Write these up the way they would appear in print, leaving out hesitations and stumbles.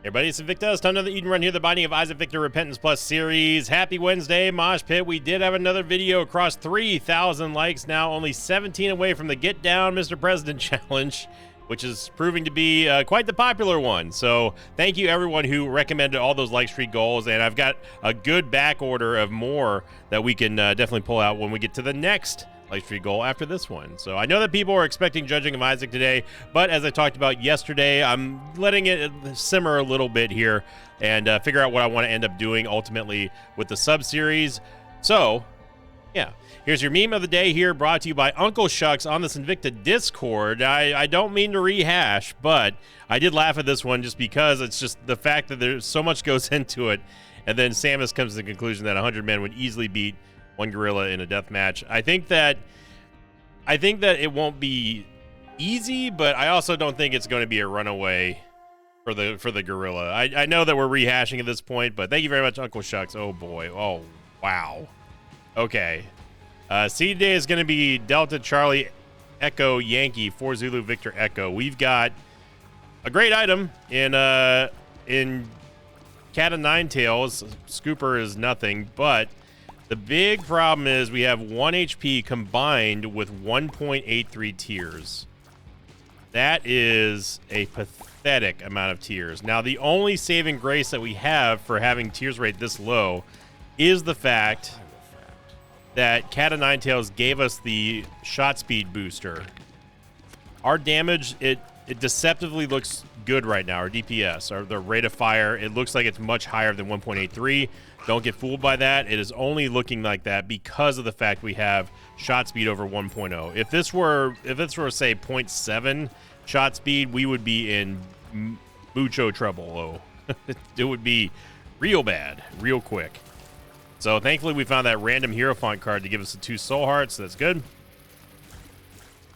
Everybody, it's Invicta. It's time for another Eden Run here, the Binding of Isaac Victor Repentance Plus series. Happy Wednesday, Mosh Pit. We did have another video across 3,000 likes, now only 17 away from the Get Down Mr. President Challenge, which is proving to be quite the popular one. So thank you everyone who recommended all those like streak goals, and I've got a good back order of more that we can definitely pull out when we get to the next like streak goal after this one. So I know that people are expecting Judging of Isaac today, but as I talked about yesterday, I'm letting it simmer a little bit here and figure out what I want to end up doing ultimately with the sub-series. So yeah, here's your meme of the day here, brought to you by Uncle Shucks on this Invicta Discord. I don't mean to rehash, but I did laugh at this one just because it's just the fact that there's so much goes into it, and then Samus comes to the conclusion that 100 men would easily beat one gorilla in a death match. I think that it won't be easy, but I also don't think it's going to be a runaway for the gorilla. I know that we're rehashing at this point, but thank you very much, Uncle Shucks. Oh boy. Oh wow. Okay. Seed day is going to be Delta Charlie Echo Yankee 4 Zulu Victor Echo. We've got a great item in Cat of Nine Tails. Scooper is nothing, but the big problem is we have 1 HP combined with 1.83 tears. That is a pathetic amount of tears. Now, the only saving grace that we have for having tears rate this low is the fact that Cat of Nine Tails gave us the shot speed booster. Our damage, it deceptively looks good right now. Our DPS, or the rate of fire, it looks like it's much higher than 1.83. Don't get fooled by that. It is only looking like that because of the fact we have shot speed over 1.0. If this were say 0.7 shot speed, we would be in mucho trouble. It would be real bad, real quick. So thankfully we found that random Hierophant card to give us the 2 soul hearts. That's good.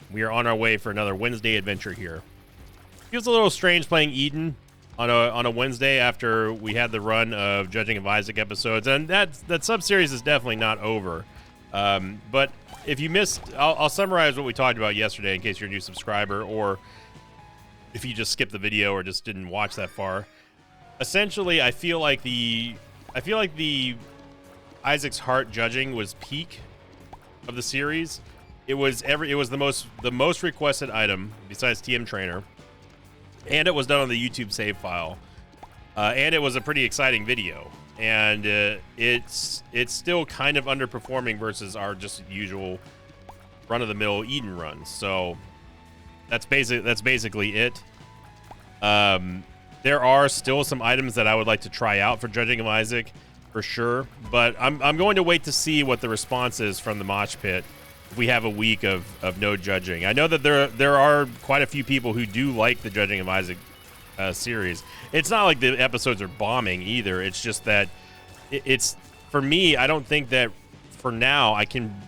We are on our way for another Wednesday adventure here. Feels a little strange playing Eden on a Wednesday after we had the run of Judging of Isaac episodes, and that sub-series is definitely not over. But if you missed, I'll summarize what we talked about yesterday in case you're a new subscriber, or if you just skipped the video or just didn't watch that far. Essentially, I feel like the Isaac's Heart judging was peak of the series. It was the most requested item besides TM Trainer. And it was done on the YouTube save file, and it was a pretty exciting video. And it's still kind of underperforming versus our just usual run-of-the-mill Eden runs. So that's basically it. There are still some items that I would like to try out for Judging of Isaac, for sure. But I'm going to wait to see what the response is from the Mosh Pit. We have a week of no judging. I know that there are quite a few people who do like the Judging of Isaac series. It's not like the episodes are bombing either. It's just that it's, for me, I don't think that for now I can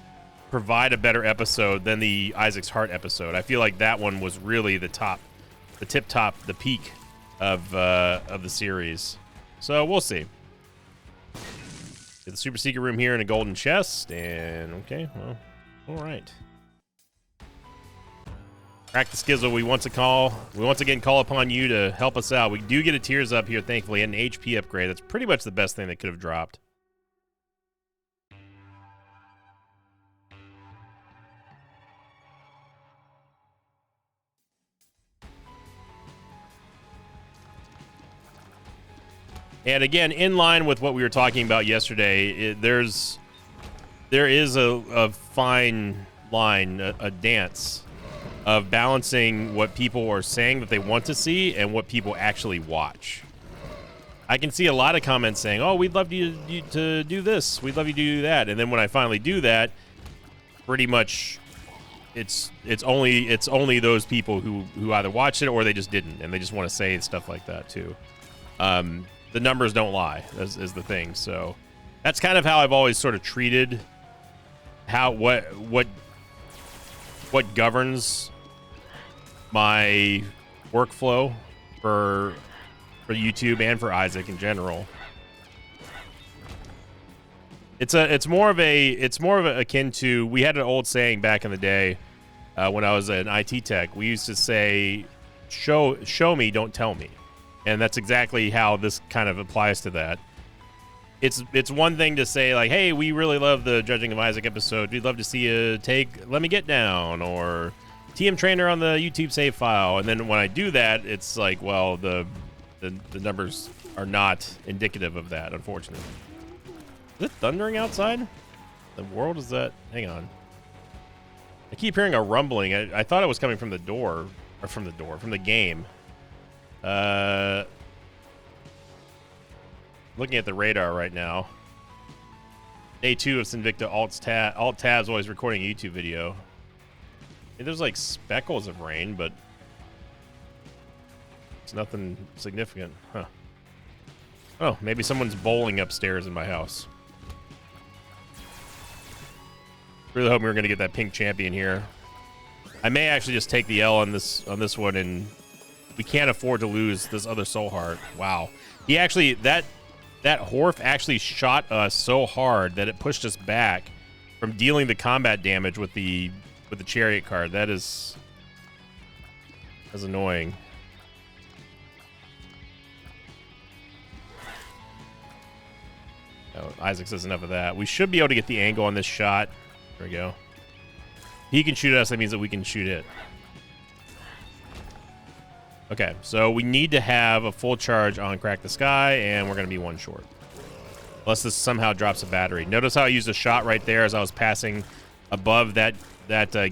provide a better episode than the Isaac's Heart episode. I feel like that one was really the tip top, the peak of the series. So we'll see. Get the super secret room here in a golden chest, and okay, well. All right. Crack the Skizzle, we once again call upon you to help us out. We do get a Tears Up here, thankfully, and an HP upgrade. That's pretty much the best thing that could have dropped. And again, in line with what we were talking about yesterday, there is a fine line, a dance of balancing what people are saying that they want to see and what people actually watch. I can see a lot of comments saying, "Oh, we'd love you to do this. We'd love you to do that." And then when I finally do that, pretty much it's only those people who either watched it or they just didn't, and they just want to say stuff like that too. The numbers don't lie, is the thing. So that's kind of how I've always sort of treated what governs my workflow for YouTube and for Isaac in general. It's more of a akin to, we had an old saying back in the day when I was an IT tech. We used to say, show me, don't tell me. And that's exactly how this kind of applies to that. It's one thing to say, like, hey, we really love the Judging of Isaac episode. We'd love to see you take Let Me Get Down or TM Trainer on the YouTube save file. And then when I do that, it's like, well, the numbers are not indicative of that, unfortunately. Is it thundering outside? The world is that? Hang on. I keep hearing a rumbling. I thought it was coming from the door. Or from the game. Looking at the radar right now. Day 2 of Sinvicta Alt Tabs always recording a YouTube video. There's like speckles of rain, but it's nothing significant. Huh. Oh, maybe someone's bowling upstairs in my house. Really hoping we're gonna get that pink champion here. I may actually just take the L on this one, and we can't afford to lose this other soul heart. Wow. He actually that Horf actually shot us so hard that it pushed us back from dealing the combat damage with the chariot card. That's annoying. Oh, Isaac says enough of that. We should be able to get the angle on this shot. There we go. He can shoot us. That means that we can shoot it. Okay, so we need to have a full charge on Crack the Sky, and we're going to be one short. Unless this somehow drops a battery. Notice how I used a shot right there as I was passing above that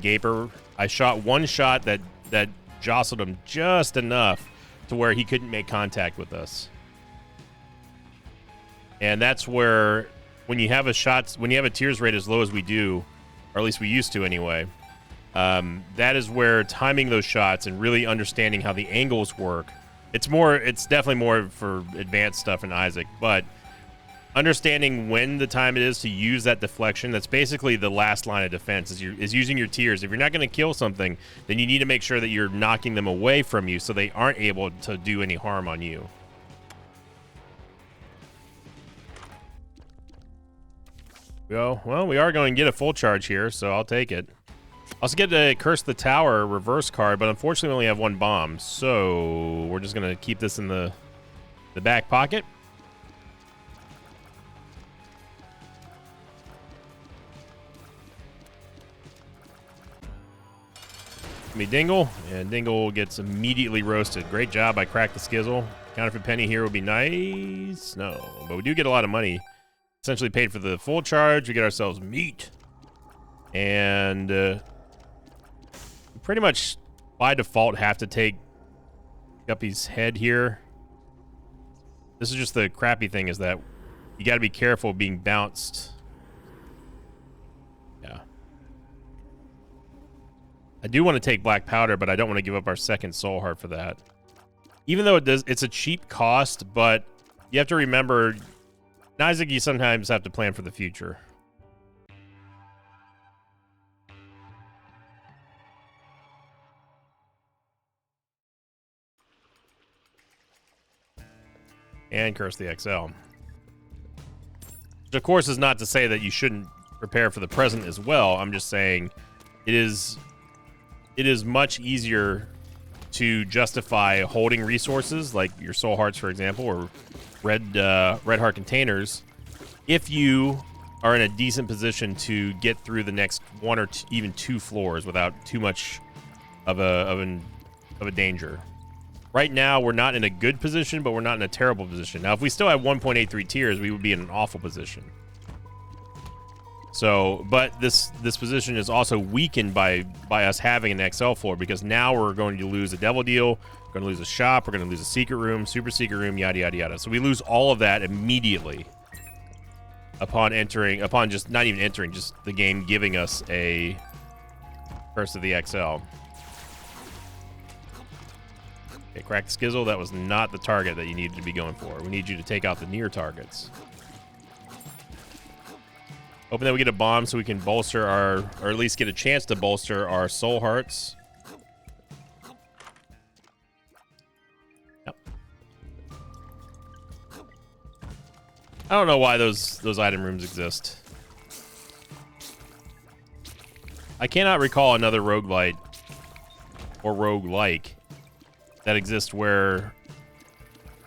Gaper. I shot one shot that jostled him just enough to where he couldn't make contact with us. And that's where, when you have a tears rate as low as we do, or at least we used to anyway, that is where timing those shots and really understanding how the angles work. It's definitely more for advanced stuff in Isaac, but understanding when the time it is to use that deflection, that's basically the last line of defense, is using your tears. If you're not going to kill something, then you need to make sure that you're knocking them away from you so they aren't able to do any harm on you. Well, we are going to get a full charge here, so I'll take it. Also get a Curse the Tower reverse card, but unfortunately we only have one bomb, so we're just going to keep this in the back pocket. Give me Dingle, and Dingle gets immediately roasted. Great job by Crack the Skizzle. Counterfeit Penny here would be nice. No, but we do get a lot of money. Essentially paid for the full charge. We get ourselves meat. And pretty much by default have to take Guppy's head here. This is just the crappy thing, is that you got to be careful of being bounced. Yeah. I do want to take Black Powder, but I don't want to give up our second soul heart for that. Even though it's a cheap cost, but you have to remember, in Isaac, you sometimes have to plan for the future. And Curse the XL. Which, of course, is not to say that you shouldn't prepare for the present as well. I'm just saying it is much easier to justify holding resources, like your soul hearts, for example, or red heart containers, if you are in a decent position to get through the next one or even two floors without too much of a danger. Right now, we're not in a good position, but we're not in a terrible position. Now, if we still have 1.83 tiers, we would be in an awful position. So, but this position is also weakened by us having an XL floor, because now we're going to lose a Devil Deal, we're going to lose a shop, we're going to lose a secret room, super secret room, yada, yada, yada. So we lose all of that immediately upon just not even entering, just the game giving us a Curse of the XL. Okay, Crack the Skizzle, that was not the target that you needed to be going for. We need you to take out the near targets. Hoping that we get a bomb so we can bolster or at least get a chance to bolster our soul hearts. Yep. I don't know why those item rooms exist. I cannot recall another roguelite or roguelike that exists where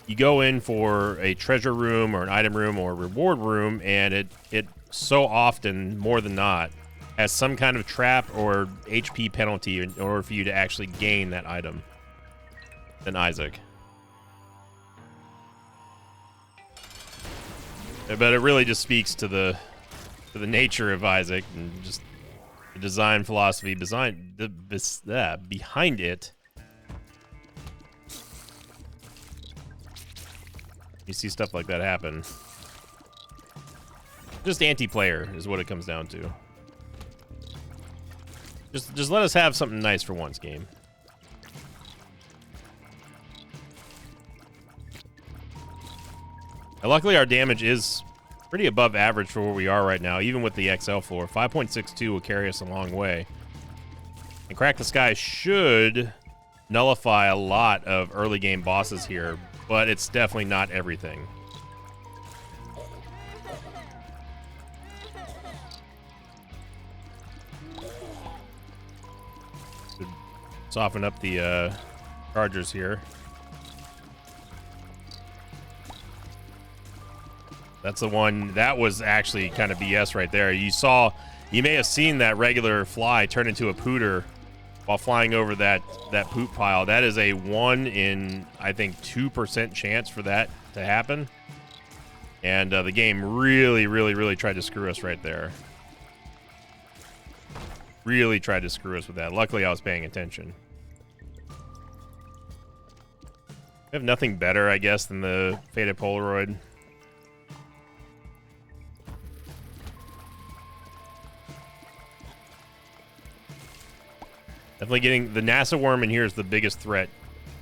you go in for a treasure room or an item room or a reward room, and it so often, more than not, has some kind of trap or HP penalty in order for you to actually gain that item. Than Isaac. But it really just speaks to the nature of Isaac and just the design philosophy behind it. You see stuff like that happen. Just anti-player is what it comes down to. Just let us have something nice for once, game. And luckily, our damage is pretty above average for where we are right now, even with the XL floor. 5.62 will carry us a long way. And Crack the Sky should nullify a lot of early game bosses here, but it's definitely not everything. Should soften up the chargers here. That's the one that was actually kind of BS right there. You may have seen that regular fly turn into a pooter while flying over that poop pile. That is a 1 in, I think, 2% chance for that to happen. And the game really, really, really tried to screw us right there. Really tried to screw us with that. Luckily, I was paying attention. We have nothing better, I guess, than the Faded Polaroid. Definitely getting the NASA worm in here is the biggest threat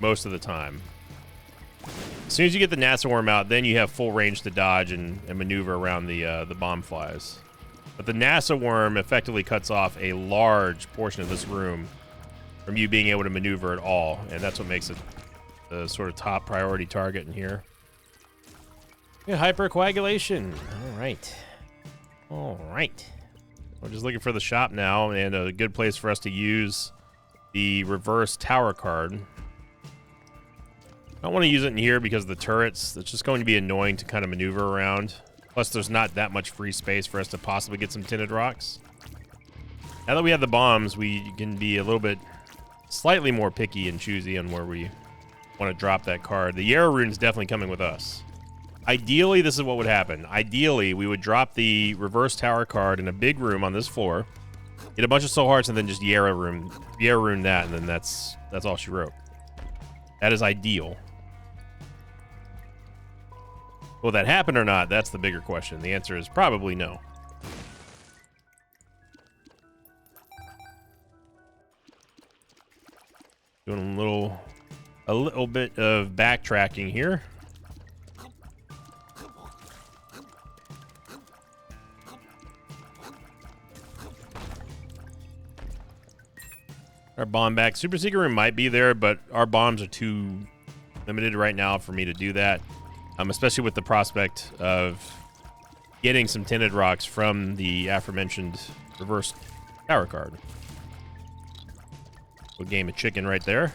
most of the time. As soon as you get the NASA worm out, then you have full range to dodge and maneuver around the bomb flies. But the NASA worm effectively cuts off a large portion of this room from you being able to maneuver at all, and that's what makes it the sort of top priority target in here. Yeah, hypercoagulation. All right. All right. We're just looking for the shop now, and a good place for us to use the reverse tower card. I don't want to use it in here because of the turrets. It's just going to be annoying to kind of maneuver around. Plus, there's not that much free space for us to possibly get some tinted rocks. Now that we have the bombs, we can be a little bit slightly more picky and choosy on where we want to drop that card. The Yarrow Rune is definitely coming with us. Ideally, this is what would happen. Ideally, we would drop the reverse tower card in a big room on this floor, get a bunch of soul hearts, and then just Yarrow Rune that, and then that's all she wrote. That is ideal. Will that happen or not? That's the bigger question. The answer is probably no. Doing a little bit of backtracking here. Our bomb back. Super Secret Room might be there, but our bombs are too limited right now for me to do that. Especially with the prospect of getting some tinted rocks from the aforementioned reverse tower card. Good game of chicken right there.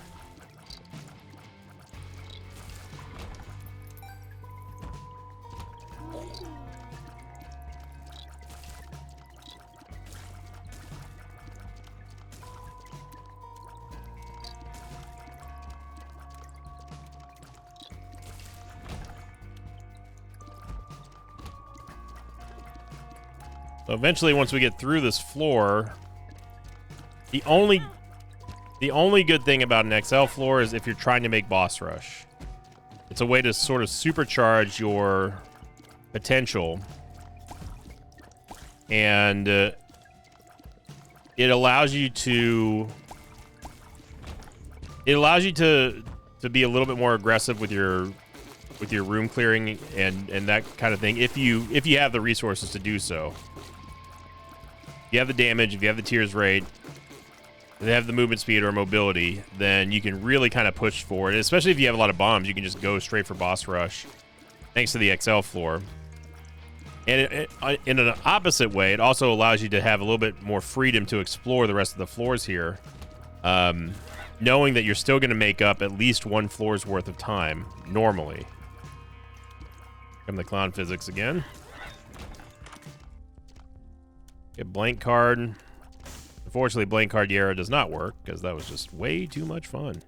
So eventually, once we get through this floor, the only good thing about an XL floor is if you're trying to make boss rush. It's a way to sort of supercharge your potential, and it allows you to be a little bit more aggressive with your room clearing and that kind of thing if you have the resources to do so. If you have the damage, if you have the tears rate, if you have the movement speed or mobility, then you can really kind of push forward. Especially if you have a lot of bombs, you can just go straight for boss rush thanks to the XL floor. And in an opposite way, it also allows you to have a little bit more freedom to explore the rest of the floors here, knowing that you're still going to make up at least one floor's worth of time normally. Come the clown physics again. Get blank card. Unfortunately, blank card Yara does not work because that was just way too much fun.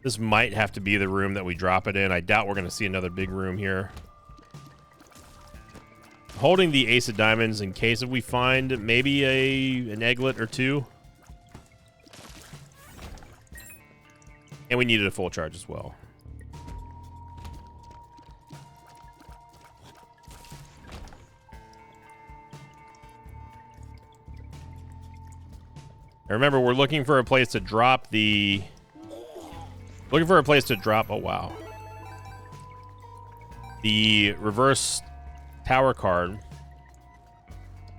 This might have to be the room that we drop it in. I doubt we're going to see another big room here. Holding the ace of diamonds in case if we find maybe an egglet or two. And we needed a full charge as well. And remember, we're looking for a place to drop the... Looking for a place to drop... Oh, wow. The reverse tower card.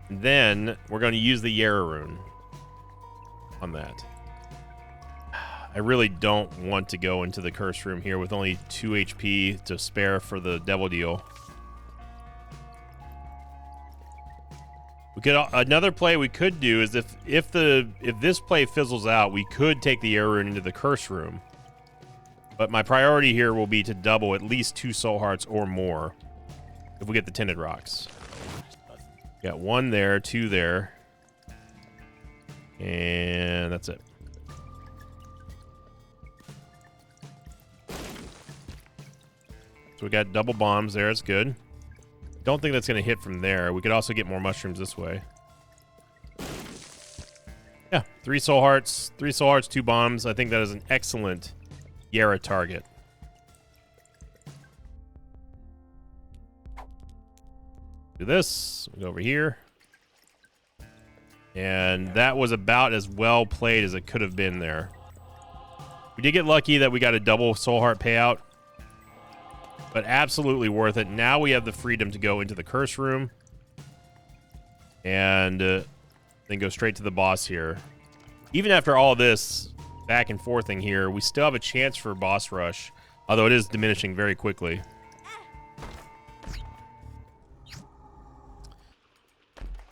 Then we're going to use the Yara rune on that. I really don't want to go into the curse room here with only 2 HP to spare for the devil deal. We could another play we could do is if this play fizzles out, we could take the Yara rune into the curse room. But my priority here will be to double at least 2 soul hearts or more if we get the tinted rocks. Got 1 there, 2 there. And that's it. So we got double bombs there. It's good. Don't think that's going to hit from there. We could also get more mushrooms this way. Yeah, 3 soul hearts, 2 bombs. I think that is an excellent Yara target. Do this. We go over here. And that was about as well played as it could have been there. We did get lucky that we got a double soul heart payout. But absolutely worth it. Now we have the freedom to go into the curse room. And then go straight to the boss here. Even after all this back and forthing here, we still have a chance for boss rush. Although it is diminishing very quickly.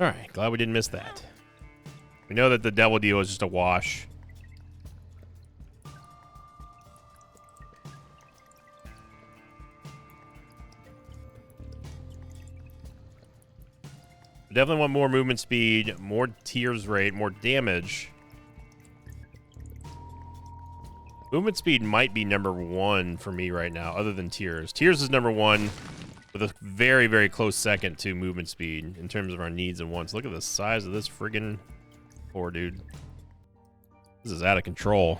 Alright, glad we didn't miss that. We know that the devil deal is just a wash. Definitely want more movement speed, more tears rate, more damage. Movement speed might be number 1 for me right now, other than tears. Tears is number 1 with a very, very close second to movement speed in terms of our needs and wants. Look at the size of this friggin' floor, dude. This is out of control.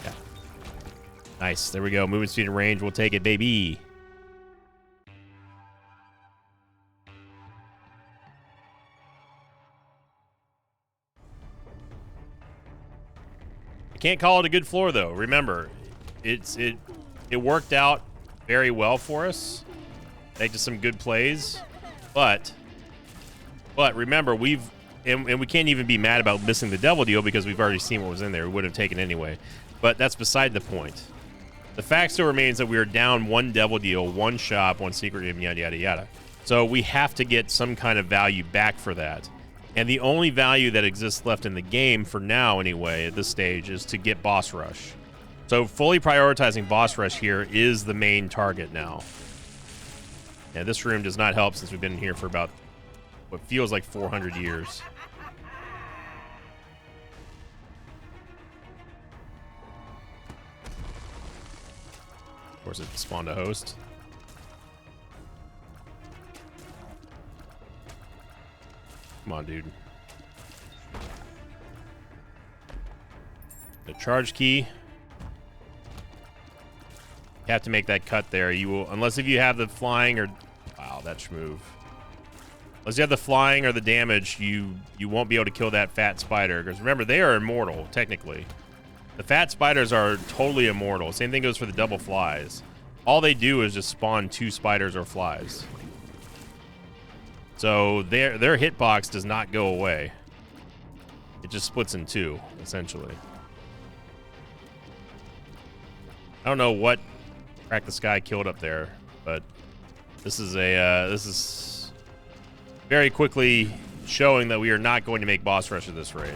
Yeah. Nice. There we go. Movement speed and range. We'll take it, baby. Can't call it a good floor though. Remember, it worked out very well for us. Thanks to some good plays, but remember we can't even be mad about missing the devil deal because we've already seen what was in there. We would have taken anyway, but that's beside the point. The fact still remains that we are down 1 devil deal, 1 shop, 1 secret room, yada yada yada. So we have to get some kind of value back for that. And the only value that exists left in the game, for now anyway, at this stage, is to get boss rush. So fully prioritizing boss rush here is the main target now. Yeah, this room does not help since we've been in here for about what feels like 400 years. Of course, it spawned a host. Come on, dude. The charge key. You have to make that cut there. You will, unless if you have the flying or... Wow, that schmoove. Unless you have the flying or the damage, you won't be able to kill that fat spider. Because remember, they are immortal, technically. The fat spiders are totally immortal. Same thing goes for the double flies. All they do is just spawn 2 spiders or flies. So their hitbox does not go away. It just splits in 2, essentially. I don't know what Crack the Sky killed up there, but this is very quickly showing that we are not going to make boss rush at this rate.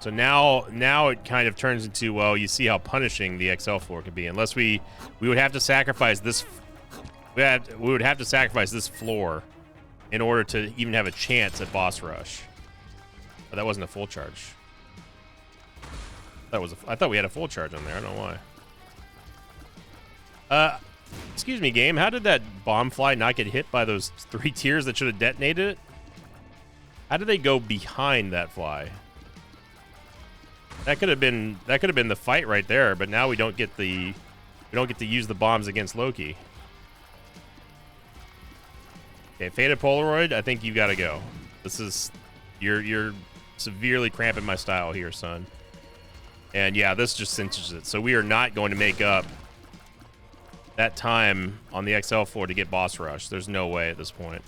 So now it kind of turns into, well, you see how punishing the XL floor can be. Unless we would have to sacrifice this. We would have to sacrifice this floor in order to even have a chance at boss rush. But that wasn't a full charge. I thought we had a full charge on there. I don't know why. Excuse me, game. How did that bomb fly not get hit by those 3 tiers that should have detonated it? How did they go behind that fly? That could have been the fight right there. But now we don't get to use the bombs against Loki. Okay, Faded Polaroid. I think you got to go. This is you're severely cramping my style here, son. And yeah, this just cinches it. So we are not going to make up that time on the XL floor to get boss rush. There's no way at this point.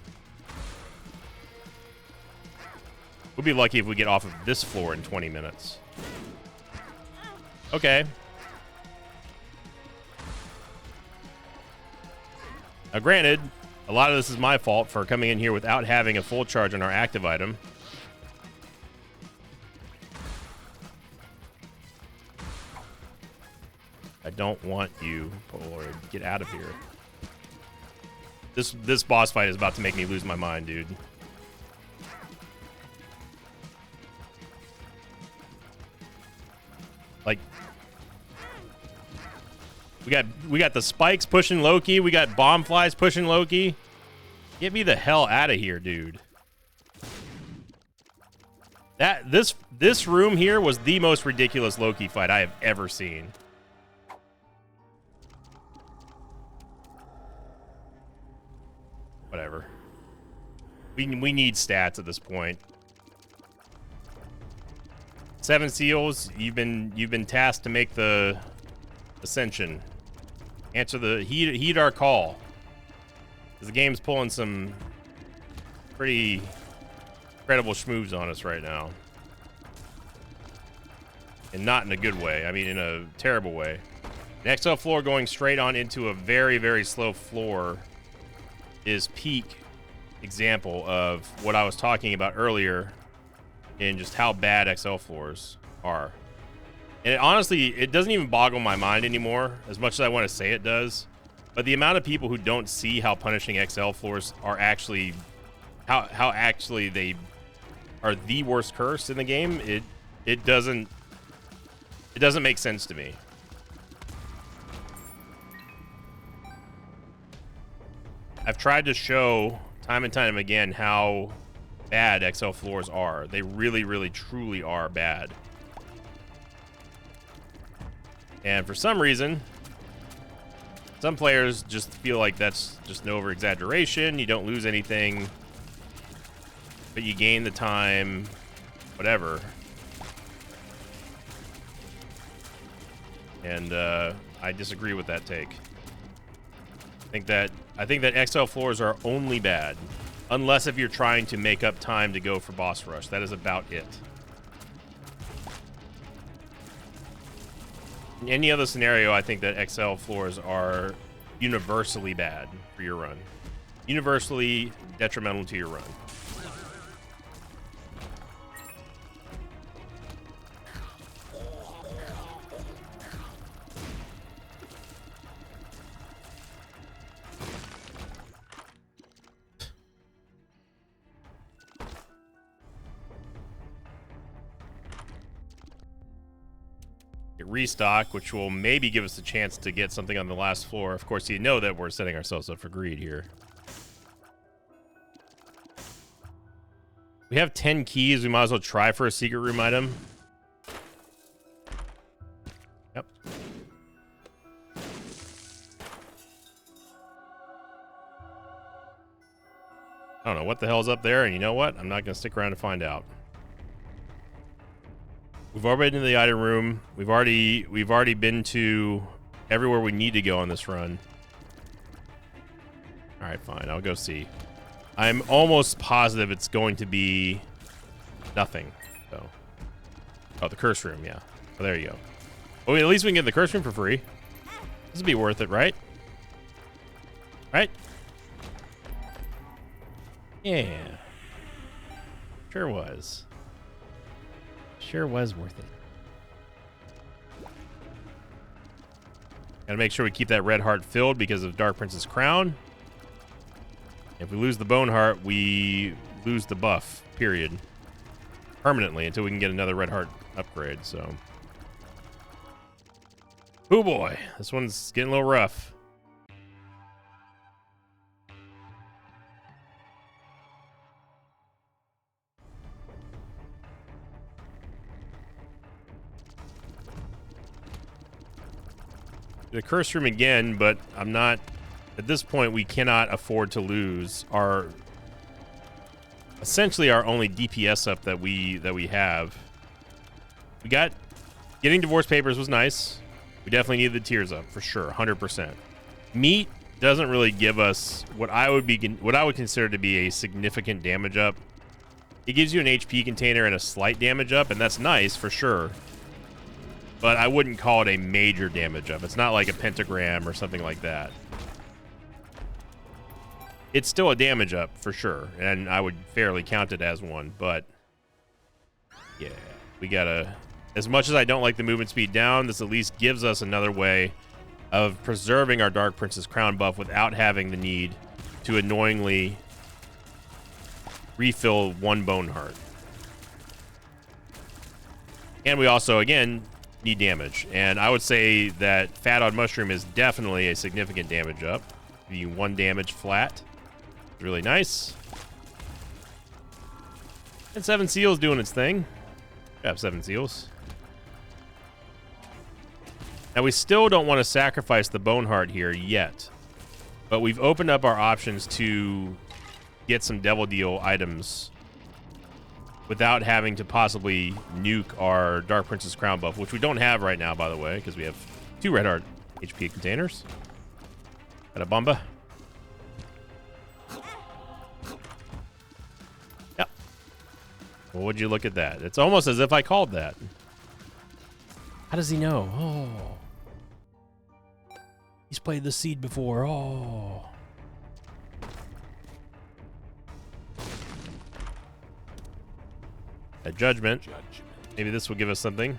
We'll be lucky if we get off of this floor in 20 minutes. Okay. Now, granted, a lot of this is my fault for coming in here without having a full charge on our active item. I don't want you, Polaroid. Get out of here. This boss fight is about to make me lose my mind, dude. Like, we got the spikes pushing Loki. We got bomb flies pushing Loki. Get me the hell out of here, dude. This room here was the most ridiculous Loki fight I have ever seen. Whatever. We need stats at this point. 7 seals. You've been tasked to make the ascension. Answer the heed our call. Because the game's pulling some pretty incredible schmoves on us right now. And not in a good way. I mean, in a terrible way. An XL floor going straight on into a very, very slow floor is peak example of what I was talking about earlier in just how bad XL floors are. And honestly, it doesn't even boggle my mind anymore, as much as I want to say it does. But the amount of people who don't see how punishing XL floors are actually, how actually they are the worst curse in the game, it doesn't make sense to me. I've tried to show time and time again how bad XL floors are. They really, really, truly are bad. And for some reason, some players just feel like that's just an over-exaggeration. You don't lose anything, but you gain the time, whatever. And I disagree with that take. I think that XL floors are only bad, unless if you're trying to make up time to go for boss rush. That is about it. In any other scenario, I think that XL floors are universally bad for your run. Universally detrimental to your run. Restock, which will maybe give us a chance to get something on the last floor. Of course, you know that we're setting ourselves up for greed here. We have 10 keys. We might as well try for a secret room item. Yep. I don't know what the hell's up there, and you know what? I'm not going to stick around to find out. We've already been to the item room. We've already been to everywhere we need to go on this run. All right, fine. I'll go see. I'm almost positive it's going to be nothing. So, oh, the curse room, yeah. Oh, there you go. Oh, at least we can get the curse room for free. This would be worth it, right? Right? Yeah. Sure was. Sure was worth it. Gotta make sure we keep that red heart filled because of Dark Prince's crown. If we lose the bone heart, we lose the buff, period. Permanently until we can get another red heart upgrade, so. Oh boy, this one's getting a little rough. The curse room again, but I'm not. At this point, we cannot afford to lose our essentially our only DPS up that we have. We got getting divorce papers was nice. We definitely needed the tiers up for sure, 100%. Meat doesn't really give us what I would consider to be a significant damage up. It gives you an HP container and a slight damage up, and that's nice for sure. But I wouldn't call it a major damage up. It's not like a pentagram or something like that. It's still a damage up for sure, and I would fairly count it as one, but yeah, we gotta, as much as I don't like the movement speed down, this at least gives us another way of preserving our Dark Prince's crown buff without having the need to annoyingly refill one bone heart. And we also, again, need damage, and I would say that Fat Odd Mushroom is definitely a significant damage up. The 1 damage flat. Really nice. And 7 seals doing its thing. We have 7 seals. Now we still don't want to sacrifice the bone heart here yet, but we've opened up our options to get some Devil Deal items without having to possibly nuke our Dark Prince's crown buff, which we don't have right now, by the way, because we have 2 red heart HP containers. Got a Bomba. Yep. Well, would you look at that? It's almost as if I called that. How does he know? Oh. He's played the seed before. Oh. A judgment. Maybe this will give us something.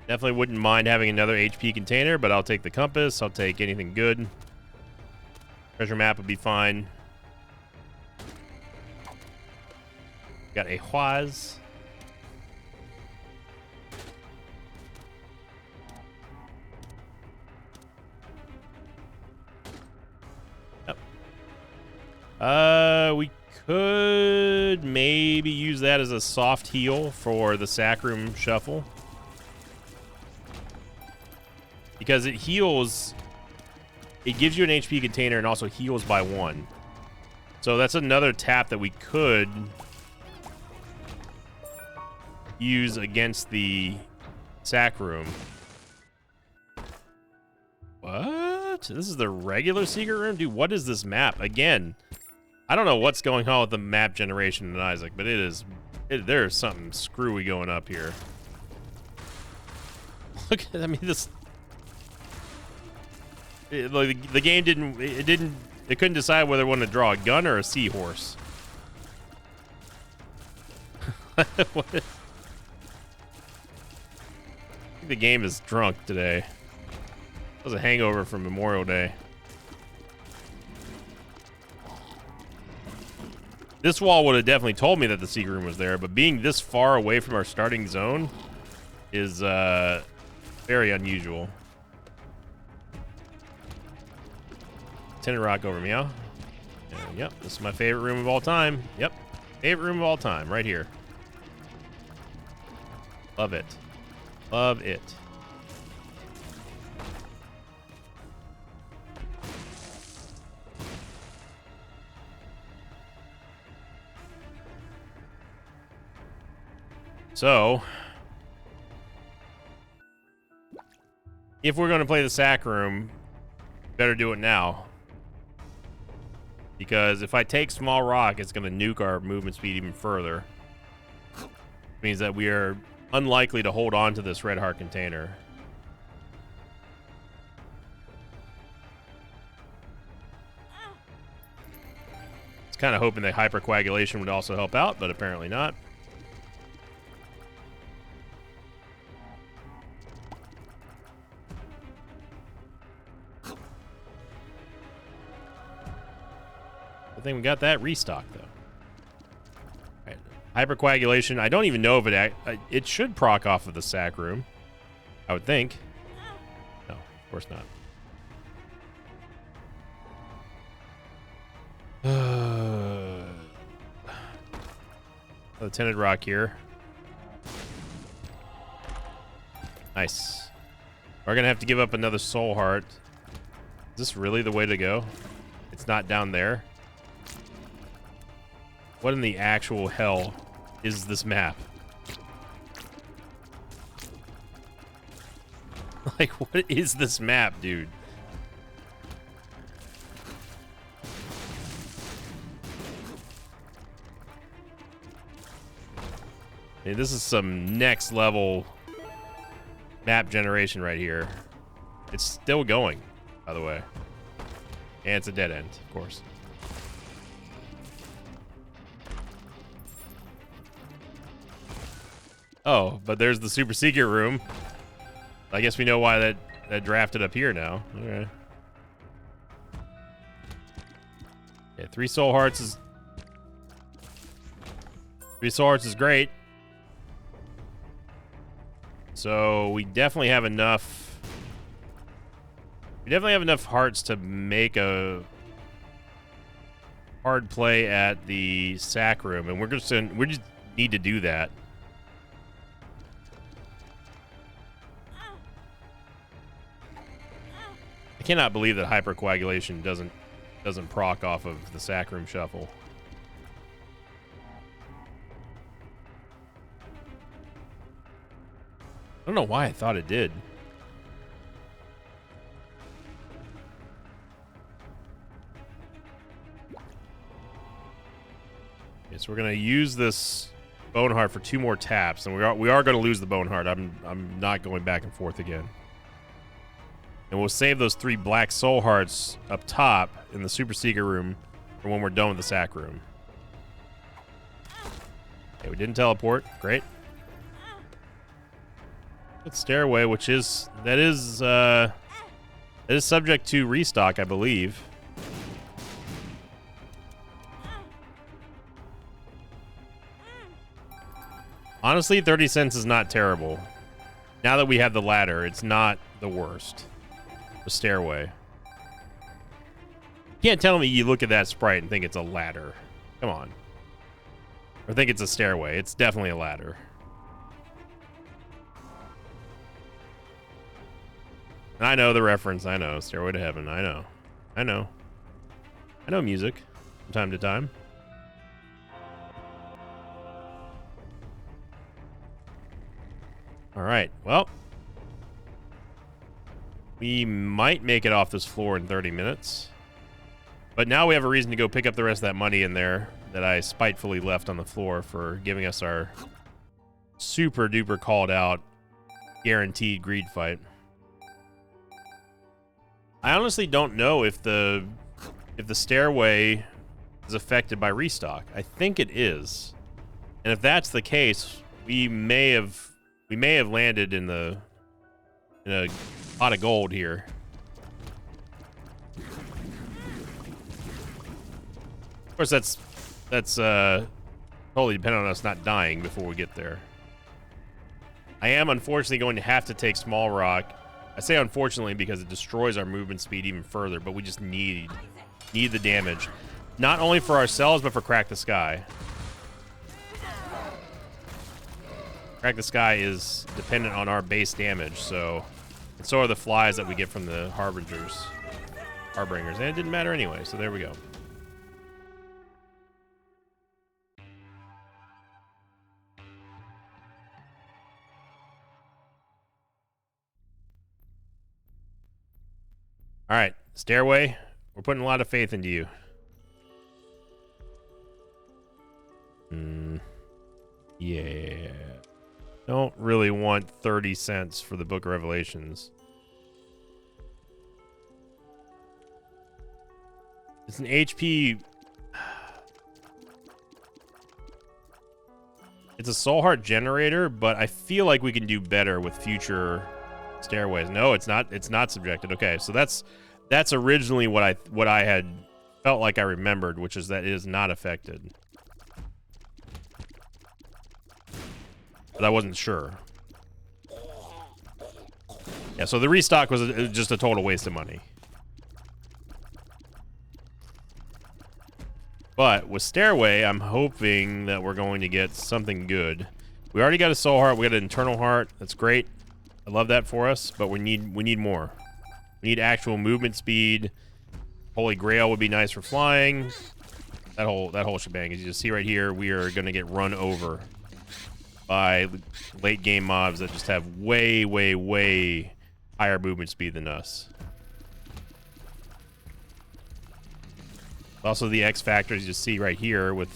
Definitely wouldn't mind having another HP container, but I'll take the compass. I'll take anything good. Treasure map would be fine. Got a Huaz. Yep. We could maybe use that as a soft heal for the Sacrum Shuffle. Because it heals, it gives you an HP container and also heals by 1. So that's another tap that we could use against the Sacrum. What? This is the regular secret room? Dude, what is this map? Again, I don't know what's going on with the map generation in Isaac, but there's something screwy going up here. Look at, I mean, this... Like the game it couldn't decide whether it wanted to draw a gun or a seahorse. I think the game is drunk today. It was a hangover from Memorial Day. This wall would have definitely told me that the secret room was there, but being this far away from our starting zone is very unusual. Tinted rock over meow. Yep, this is my favorite room of all time. Yep, favorite room of all time, right here. Love it. Love it. So, if we're going to play the sack room, better do it now. Because if I take small rock, it's going to nuke our movement speed even further. It means that we are unlikely to hold on to this red heart container. I was kind of hoping that hypercoagulation would also help out, but apparently not. think we got that restock though. Right. Hypercoagulation. I don't even know if it should proc off of the sac room. I would think. No, of course not. The tinted rock here. Nice. We're gonna have to give up another soul heart. Is this really the way to go? It's not down there. What in the actual hell is this map? Like, what is this map, dude? I mean, this is some next level map generation right here. It's still going, by the way. And it's a dead end, of course. Oh, but there's the super secret room. I guess we know why that drafted up here now. Okay. Yeah, 3 soul hearts is great. So we definitely have enough. We definitely have enough hearts to make a hard play at the sac room, and we just need to do that. I cannot believe that hypercoagulation doesn't proc off of the sac room shuffle. I don't know why I thought it did. Okay, so we're gonna use this bone heart for 2 more taps, and we are gonna lose the bone heart. I'm not going back and forth again. And we'll save those 3 black soul hearts up top in the super secret room for when we're done with the sac room. Okay, we didn't teleport. Great. Good stairway, which is subject to restock, I believe. Honestly, 30 cents is not terrible. Now that we have the ladder, it's not the worst. The stairway. You can't tell me you look at that sprite and think it's a ladder. Come on. Or think it's a stairway. It's definitely a ladder. I know the reference. I know. Stairway to Heaven. I know. I know. I know music from time to time. All right. Well, we might make it off this floor in 30 minutes. But now we have a reason to go pick up the rest of that money in there that I spitefully left on the floor for giving us our super duper called out guaranteed greed fight. I honestly don't know if the stairway is affected by restock. I think it is. And if that's the case, we may have landed in a pot of gold here. Of course, that's totally dependent on us not dying before we get there. I am unfortunately going to have to take Small Rock. I say unfortunately because it destroys our movement speed even further, but we just need the damage. Not only for ourselves, but for Crack the Sky. Crack the Sky is dependent on our base damage, so... And so are the flies that we get from the Harbingers. And it didn't matter anyway, so there we go. All right, stairway. We're putting a lot of faith into you. Yeah. Don't really want 30 cents for the Book of Revelations. It's an HP. It's a soul heart generator, but I feel like we can do better with future stairways. No, it's not. It's not subjected. Okay, so that's originally what I had felt like I remembered, which is that it is not affected. But I wasn't sure. Yeah, so the restock was just a total waste of money. But with Stairway, I'm hoping that we're going to get something good. We already got a Soul Heart. We got an Internal Heart. That's great. I love that for us, but we need more. We need actual movement speed. Holy Grail would be nice for flying. That whole shebang. As you just see right here, we are going to get run over by late game mobs that just have way, way, way higher movement speed than us. Also, the X factors you see right here with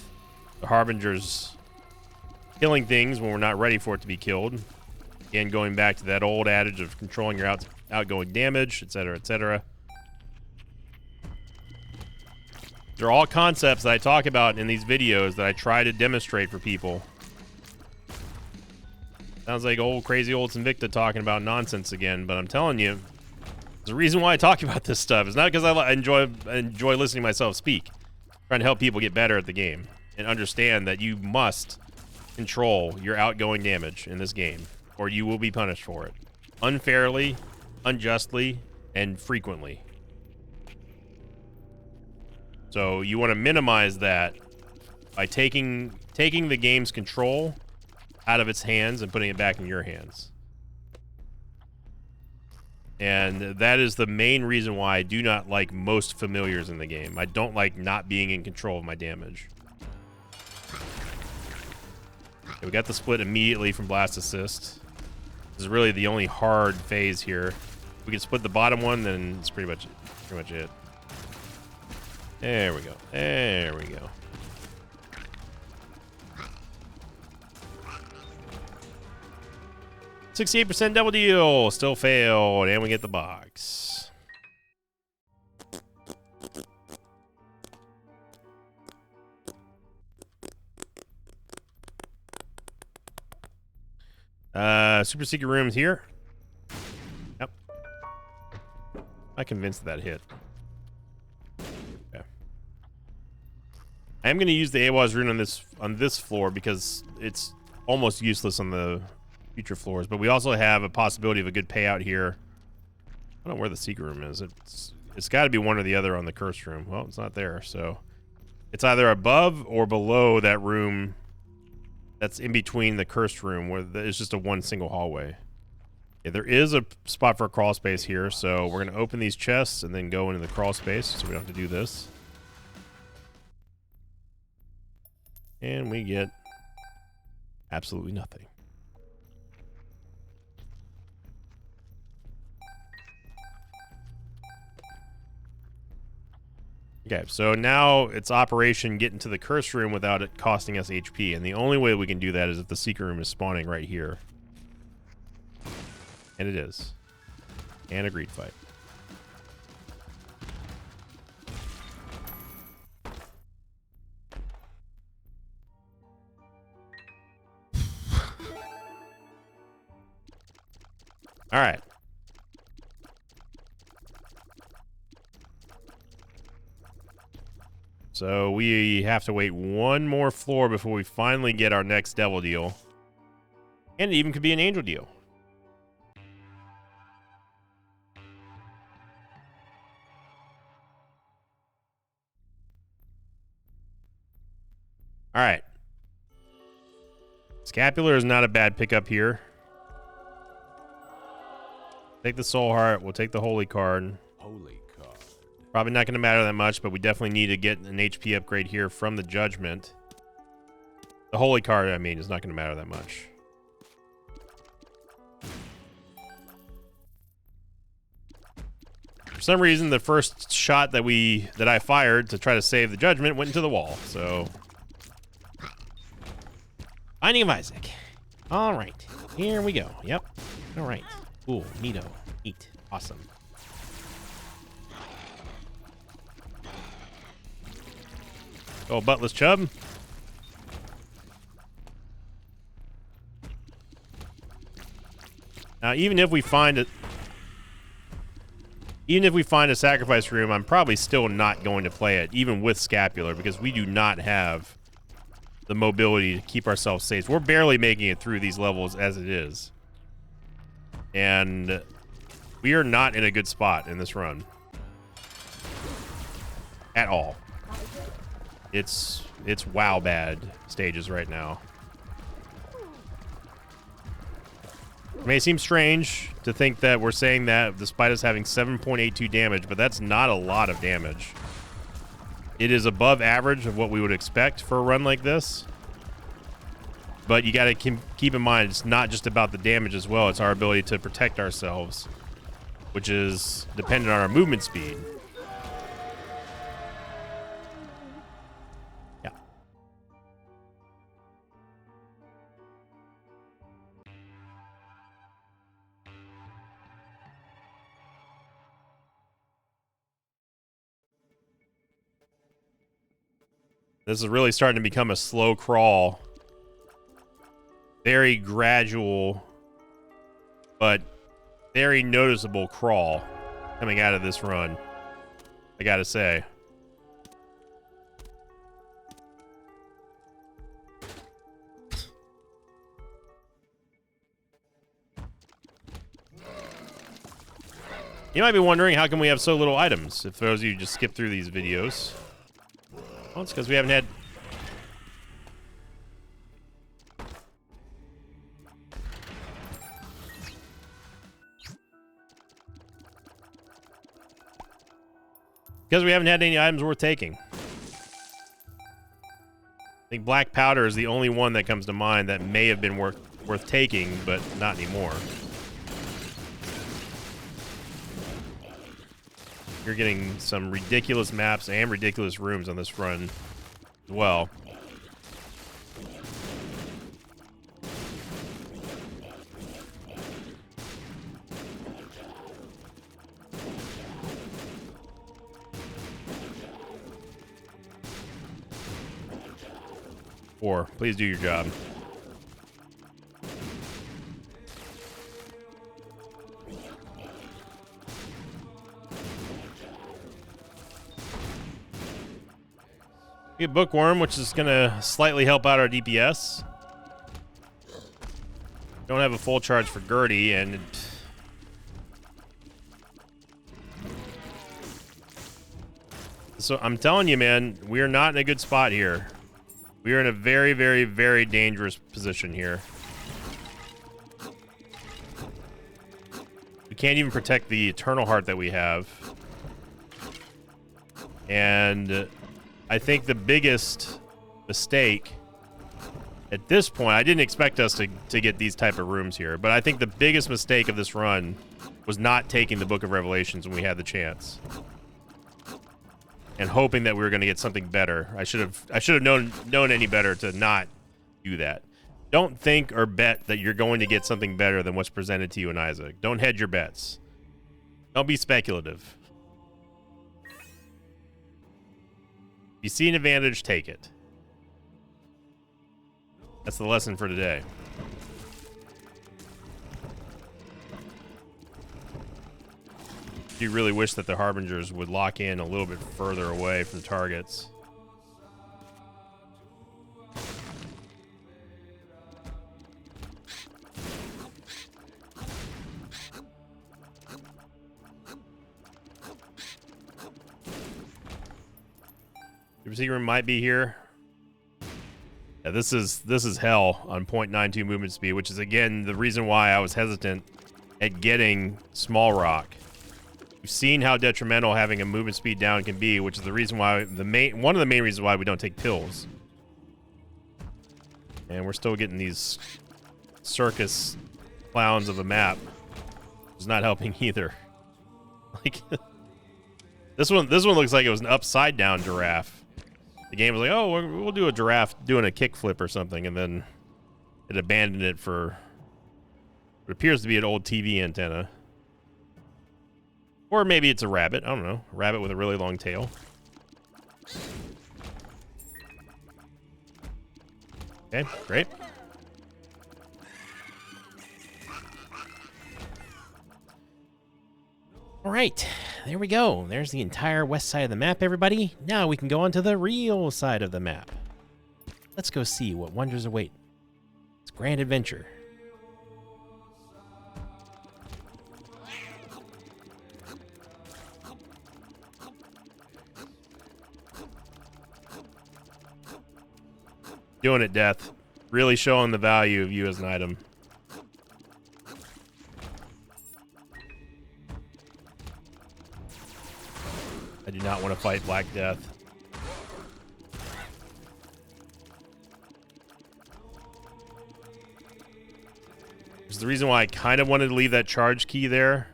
the Harbingers killing things when we're not ready for it to be killed. Again, going back to that old adage of controlling your outgoing damage, etc., etc. They're all concepts that I talk about in these videos that I try to demonstrate for people. Sounds like old crazy old Sinvicta talking about nonsense again, but I'm telling you, there's a reason why I talk about this stuff. It's not because I enjoy listening to myself speak. I'm trying to help people get better at the game and understand that you must control your outgoing damage in this game, or you will be punished for it. Unfairly, unjustly, and frequently. So you want to minimize that by taking the game's control out of its hands and putting it back in your hands. And that is the main reason why I do not like most familiars in the game. I don't like not being in control of my damage. Okay, we got the split immediately from Blast Assist. This is really the only hard phase here. If we can split the bottom one, then it's pretty much it. There we go. There we go. $68% double deal. Still failed. And we get the box. Super secret rooms here. Yep. I'm convinced that hit. Okay. I am going to use the Awaz rune on this floor because it's almost useless on the future floors, but we also have a possibility of a good payout here. I don't know where the secret room is. It's got to be one or the other on the cursed room. Well, it's not there, so it's either above or below that room that's in between the cursed room where it's just a one single hallway. Yeah, there is a spot for a crawl space here, so we're going to open these chests and then go into the crawl space so we don't have to do this. And we get absolutely nothing. Okay, so now it's Operation Get into the Curse Room without it costing us HP, and the only way we can do that is if the Secret Room is spawning right here. And it is. And a greed fight. Alright. So we have to wait one more floor before we finally get our next devil deal. And it even could be an angel deal. Alright. Scapular is not a bad pickup here. Take the Soul Heart. We'll take the Holy Card. Holy Card. Probably not going to matter that much, but we definitely need to get an HP upgrade here from the Judgment. The Holy Card, I mean, is not going to matter that much. For some reason, the first shot that I fired to try to save the Judgment went into the wall, so... Binding of Isaac. All right. Here we go. Yep. All right. Cool. Neato. Neat. Awesome. Oh, buttless chub. Now, even if we find it... Even if we find a sacrifice room, I'm probably still not going to play it, even with Scapular, because we do not have the mobility to keep ourselves safe. We're barely making it through these levels as it is. And we are not in a good spot in this run. At all. It's wow bad stages right now. It may seem strange to think that we're saying that despite us having 7.82 damage, but that's not a lot of damage. It is above average of what we would expect for a run like this. But you got to keep in mind, it's not just about the damage as well. It's our ability to protect ourselves, which is dependent on our movement speed. Yeah. This is really starting to become a slow crawl. Very gradual, but very noticeable crawl coming out of this run, I gotta say. You might be wondering, how come we have so little items? If those of you just skip through these videos. Well, it's because we haven't had... Because we haven't had any items worth taking. I think black powder is the only one that comes to mind that may have been worth taking, but not anymore. You're getting some ridiculous maps and ridiculous rooms on this run as well. Or please do your job. We get Bookworm, which is going to slightly help out our DPS. Don't have a full charge for Gertie, and... So I'm telling you, man, we are not in a good spot here. We are in a very, very, very dangerous position here. We can't even protect the Eternal Heart that we have. And I think the biggest mistake at this point, I didn't expect us to get these type of rooms here, but I think the biggest mistake of this run was not taking the Book of Revelations when we had the chance. And hoping that we were going to get something better. I should have known any better to not do that. Don't think or bet that you're going to get something better than what's presented to you in Isaac. Don't hedge your bets. Don't be speculative. If you see an advantage, take it. That's the lesson for today. You really wish that the Harbingers would lock in a little bit further away from targets. Super secret room might be here. Yeah, this is hell on 0.92 movement speed, which is again the reason why I was hesitant at getting Small Rock. We've seen how detrimental having a movement speed down can be, which is the reason why one of the main reasons why we don't take pills. And we're still getting these circus clowns of a map. It's not helping either. Like this one looks like it was an upside down giraffe. The game was like, oh, we'll do a giraffe doing a kickflip or something, and then it abandoned it for what appears to be an old TV antenna. Or maybe it's a rabbit. I don't know. A rabbit with a really long tail. Okay, great. All right. there we go. There's the entire west side of the map, everybody. Now we can go on to the real side of the map. Let's go see what wonders await. It's grand adventure. Doing it, Death. Really showing the value of you as an item. I do not want to fight Black Death. This is the reason why I kind of wanted to leave that charge key there,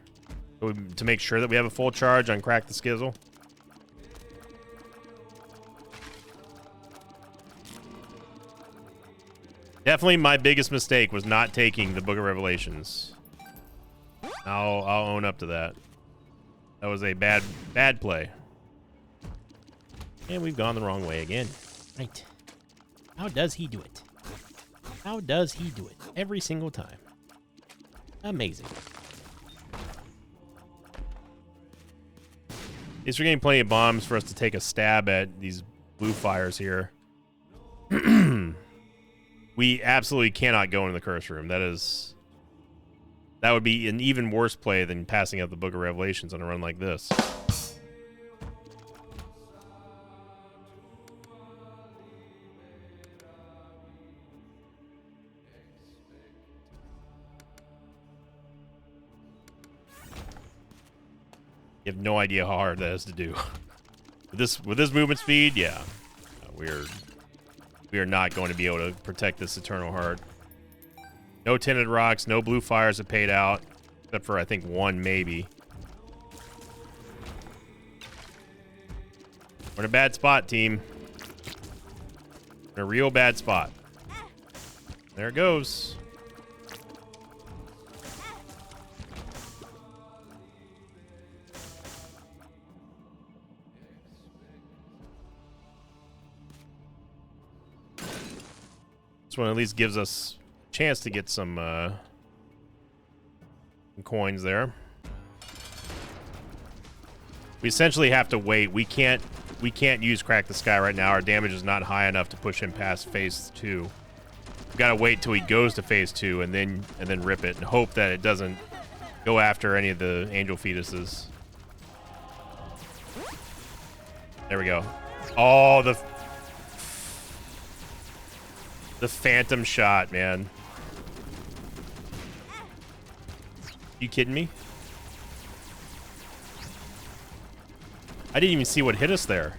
to make sure that we have a full charge on Crack the Skizzle. Definitely my biggest mistake was not taking the Book of Revelations. I'll own up to that. That was a bad play. And we've gone the wrong way again. Right. How does he do it? How does he do it? Every single time. Amazing. At least we're getting plenty of bombs for us to take a stab at these blue fires here. We absolutely cannot go into the curse room. That would be an even worse play than passing out the Book of Revelations on a run like this. You have no idea how hard that is to do. With this movement speed, yeah. We are not going to be able to protect this Eternal Heart. No tinted rocks, no blue fires have paid out, except for I think one maybe. We're in a bad spot, team. In a real bad spot. There it goes. This one at least gives us a chance to get some coins there. We essentially have to wait. We can't use Crack the Sky right now. Our damage is not high enough to push him past phase 2. We gotta wait till he goes to phase 2 and then rip it and hope that it doesn't go after any of the angel fetuses. There we go. Oh, the phantom shot, man. You kidding me? I didn't even see what hit us there.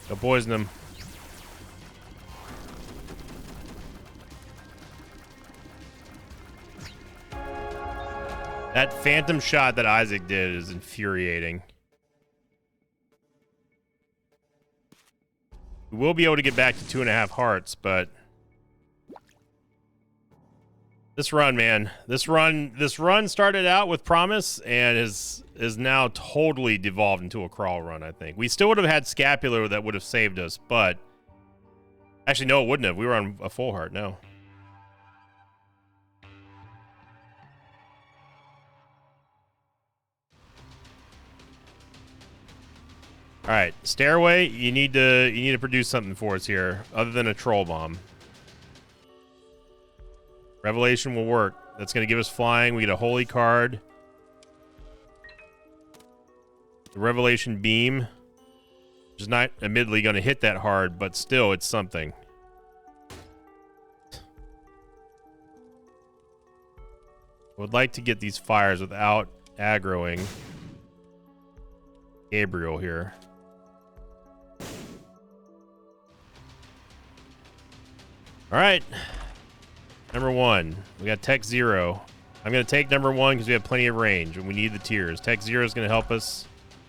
Go poison him. That phantom shot that Isaac did is infuriating. We will be able to get back to 2.5 hearts, but this run, man, this run started out with promise and is now totally devolved into a crawl run. I think we still would have had Scapular that would have saved us, but actually, no, it wouldn't have. We were on a full heart. No. All right, Stairway, you need to produce something for us here other than a troll bomb. Revelation will work. That's going to give us flying. We get a holy card. The Revelation beam, which is not admittedly going to hit that hard, but still it's something. I would like to get these fires without aggroing Gabriel here. All right, number 1. We got Tech 0. I'm going to take number 1 because we have plenty of range and we need the tears. Tech 0 is going to help us.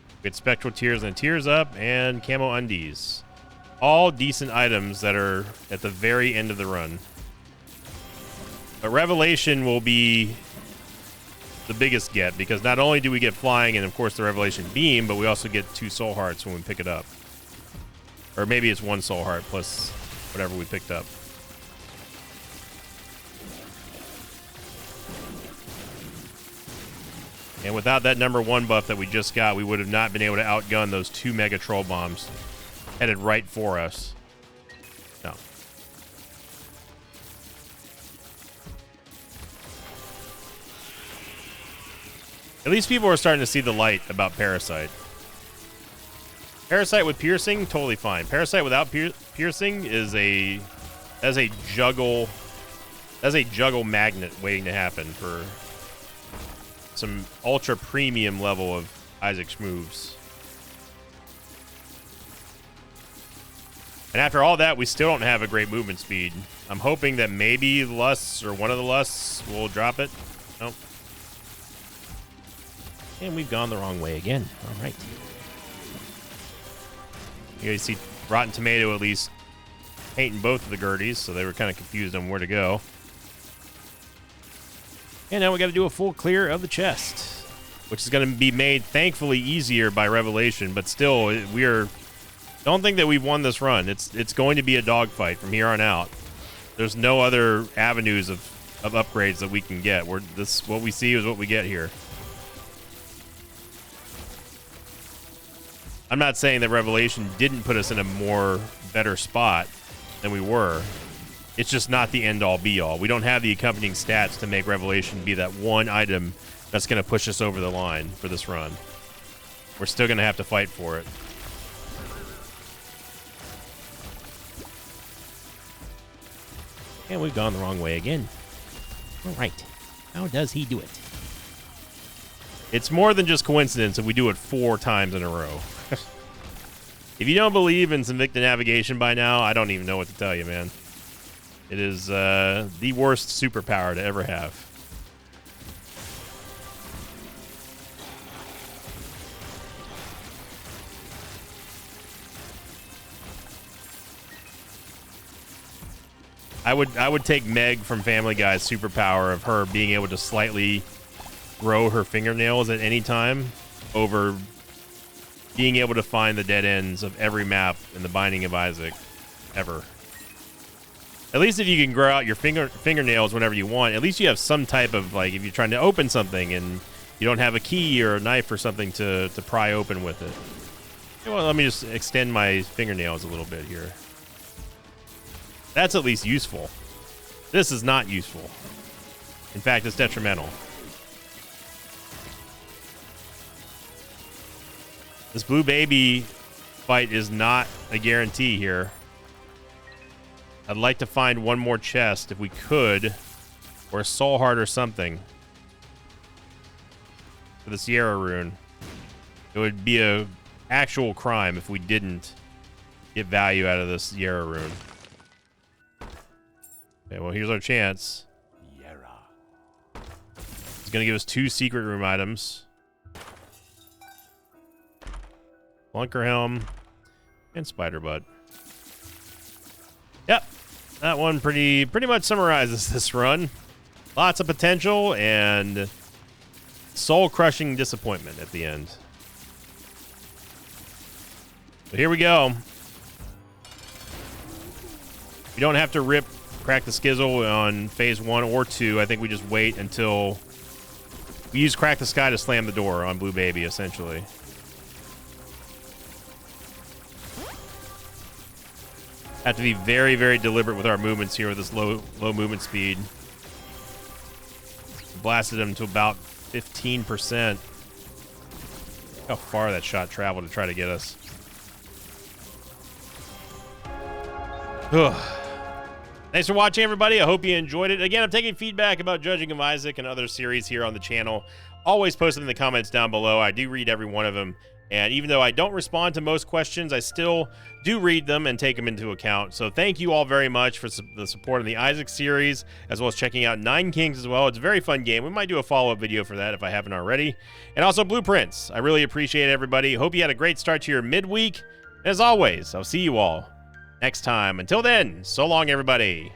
We get Spectral Tears and Tears Up and Camo Undies. All decent items that are at the very end of the run. But Revelation will be the biggest get, because not only do we get flying and of course the Revelation Beam, but we also get 2 soul hearts when we pick it up. Or maybe it's 1 soul heart plus whatever we picked up. And without that #1 buff that we just got, we would have not been able to outgun those 2 Mega Troll Bombs headed right for us. No. At least people are starting to see the light about Parasite. Parasite with piercing, totally fine. Parasite without piercing is a juggle magnet waiting to happen for some ultra premium level of Isaac's moves. And after all that, we still don't have a great movement speed. I'm hoping that maybe Lusts or one of the Lusts will drop it. Nope. And we've gone the wrong way again. All right. You guys see Rotten Tomato at least painting both of the Gerties, so they were kind of confused on where to go. And now we got to do a full clear of the chest, which is going to be made, thankfully, easier by Revelation, but still, don't think that we've won this run. It's going to be a dogfight from here on out. There's no other avenues of upgrades that we can get. What we see is what we get here. I'm not saying that Revelation didn't put us in a better spot than we were. It's just not the end-all, be-all. We don't have the accompanying stats to make Revelation be that one item that's going to push us over the line for this run. We're still going to have to fight for it. And we've gone the wrong way again. All right. How does he do it? It's more than just coincidence if we do it 4 times in a row. If you don't believe in Invicta Navigation by now, I don't even know what to tell you, man. It is the worst superpower to ever have. I would take Meg from Family Guy's superpower of her being able to slightly grow her fingernails at any time over being able to find the dead ends of every map in the Binding of Isaac ever. At least if you can grow out your fingernails whenever you want, at least you have some type of, like, if you're trying to open something and you don't have a key or a knife or something to pry open with it. Well, let me just extend my fingernails a little bit here. That's at least useful. This is not useful. In fact, it's detrimental. This blue baby fight is not a guarantee here. I'd like to find one more chest if we could, or a soul heart or something for the Sierra rune. It would be a actual crime if we didn't get value out of this Sierra rune. Okay, well, here's our chance. It's going to give us 2 secret room items. Clunker Helm and Spider Butt. Yep, that one pretty much summarizes this run. Lots of potential and soul-crushing disappointment at the end. But here we go. We don't have to crack the Skizzle on phase 1 or 2. I think we just wait until we use Crack the Sky to slam the door on Blue Baby, essentially. Have to be very, very deliberate with our movements here with this low movement speed. Blasted him to about 15%. How far that shot traveled to try to get us. Ugh. Thanks for watching, everybody. I hope you enjoyed it. Again, I'm taking feedback about Judging of Isaac and other series here on the channel. Always post them in the comments down below. I do read every one of them. And even though I don't respond to most questions, I still do read them and take them into account. So thank you all very much for the support of the Isaac series, as well as checking out Nine Kings as well. It's a very fun game. We might do a follow-up video for that if I haven't already. And also Blueprints. I really appreciate it, everybody. Hope you had a great start to your midweek. As always, I'll see you all next time. Until then, so long, everybody.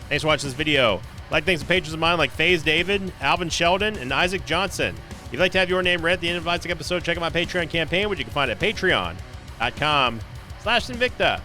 Thanks for watching this video. Like thanks to patrons of mine like FaZe David, Alvin Sheldon, and Isaac Johnson. If you'd like to have your name read at the end of the Isaac episode, check out my Patreon campaign, which you can find at patreon.com/Sinvicta.